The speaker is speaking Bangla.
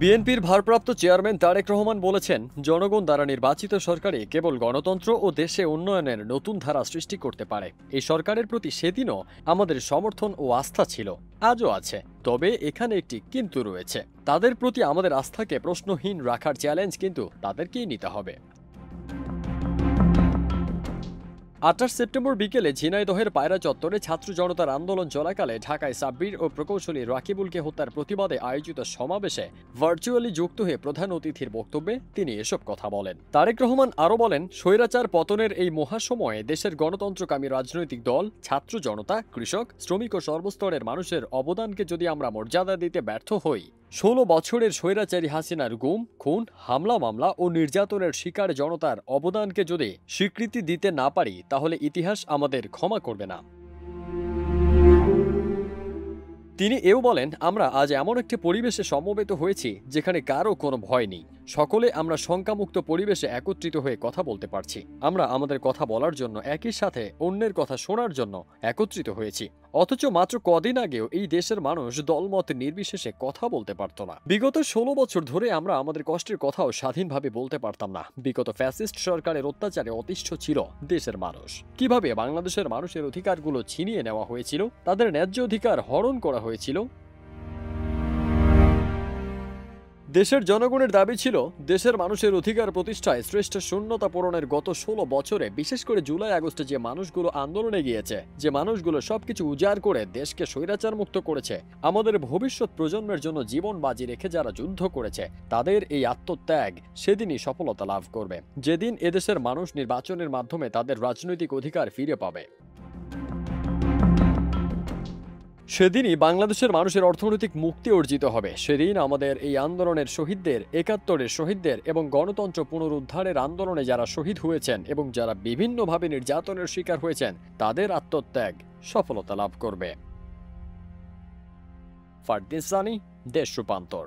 বিএনপির ভারপ্রাপ্ত চেয়ারম্যান তারেক রহমান বলেছেন, জনগণ দ্বারা নির্বাচিত সরকারই কেবল গণতন্ত্র ও দেশে উন্নয়নের নতুন ধারা সৃষ্টি করতে পারে। এই সরকারের প্রতি সেদিনও আমাদের সমর্থন ও আস্থা ছিল, আজও আছে। তবে এখানে একটি কিন্তু রয়েছে। তাদের প্রতি আমাদের আস্থাকে প্রশ্নহীন রাখার চ্যালেঞ্জ কিন্তু তাদেরকেই নিতে হবে। 28 সেপ্টেম্বর বিকেলে ঝিনাইদহের পায়রা চত্বরে ছাত্র জনতার আন্দোলন চলাকালে ঢাকায় সাব্বির ও প্রকৌশলী রাকিবুলকে হত্যার প্রতিবাদে আয়োজিত সমাবেশে ভার্চুয়ালি যুক্ত হয়ে প্রধান অতিথির বক্তব্যে তিনি এসব কথা বলেন। তারেক রহমান আরও বলেন, স্বৈরাচার পতনের এই মহাসময়ে দেশের গণতন্ত্রকামী রাজনৈতিক দল, ছাত্র জনতা, কৃষক, শ্রমিক ও সর্বস্তরের মানুষের অবদানকে যদি আমরা মর্যাদা দিতে ব্যর্থ হই, 16 বছরের স্বৈরাচারী হাসিনার গুম, খুন, হামলা মামলা ও নির্যাতনের শিকার জনতার অবদানকে যদি স্বীকৃতি দিতে না পারি, তাহলে ইতিহাস আমাদের ক্ষমা করবে না। তিনি এও বলেন, আমরা আজ এমন একটি পরিবেশে সমবেত হয়েছি যেখানে কারও কোনো ভয় নেই। সকলে আমরা শঙ্কামুক্ত পরিবেশে একত্রিত হয়ে কথা বলতে পারছি। আমরা আমাদের কথা বলার জন্য, একই সাথে অন্যের কথা শোনার জন্য একত্রিত হয়েছি। অথচ মাত্র কদিন আগেও এই দেশের মানুষ দলমত নির্বিশেষে কথা বলতে পারত না। বিগত 16 বছর ধরে আমরা আমাদের কষ্টের কথাও স্বাধীনভাবে বলতে পারতাম না। বিগত ফ্যাসিস্ট সরকারের অত্যাচারে অতিষ্ঠ ছিল দেশের মানুষ। কিভাবে বাংলাদেশের মানুষের অধিকারগুলো ছিনিয়ে নেওয়া হয়েছিল, তাদের ন্যায্য অধিকার হরণ করা হয়েছিল। দেশের জনগণের দাবি ছিল দেশের মানুষের অধিকার প্রতিষ্ঠায় শ্রেষ্ঠ শূন্যতা পূরণের। গত 16 বছরে, বিশেষ করে জুলাই আগস্টে যে মানুষগুলো আন্দোলনে গিয়েছে, যে মানুষগুলো সবকিছু উজাড় করে দেশকে স্বৈরাচার মুক্ত করেছে, আমাদের ভবিষ্যৎ প্রজন্মের জন্য জীবন বাজি রেখে যারা যুদ্ধ করেছে, তাদের এই আত্মত্যাগ সেদিনই সফলতা লাভ করবে, যেদিন এদেশের মানুষ নির্বাচনের মাধ্যমে তাদের রাজনৈতিক অধিকার ফিরে পাবে। সেদিনই বাংলাদেশের মানুষের অর্থনৈতিক মুক্তি অর্জিত হবে। সেদিন আমাদের এই আন্দোলনের শহীদদের, 71-এর শহীদদের এবং গণতন্ত্র পুনরুদ্ধারের আন্দোলনে যারা শহীদ হয়েছেন এবং যারা বিভিন্নভাবে নির্যাতনের শিকার হয়েছেন, তাদের আত্মত্যাগ সফলতা লাভ করবে। ফারদিন সানি, দেশ রূপান্তর।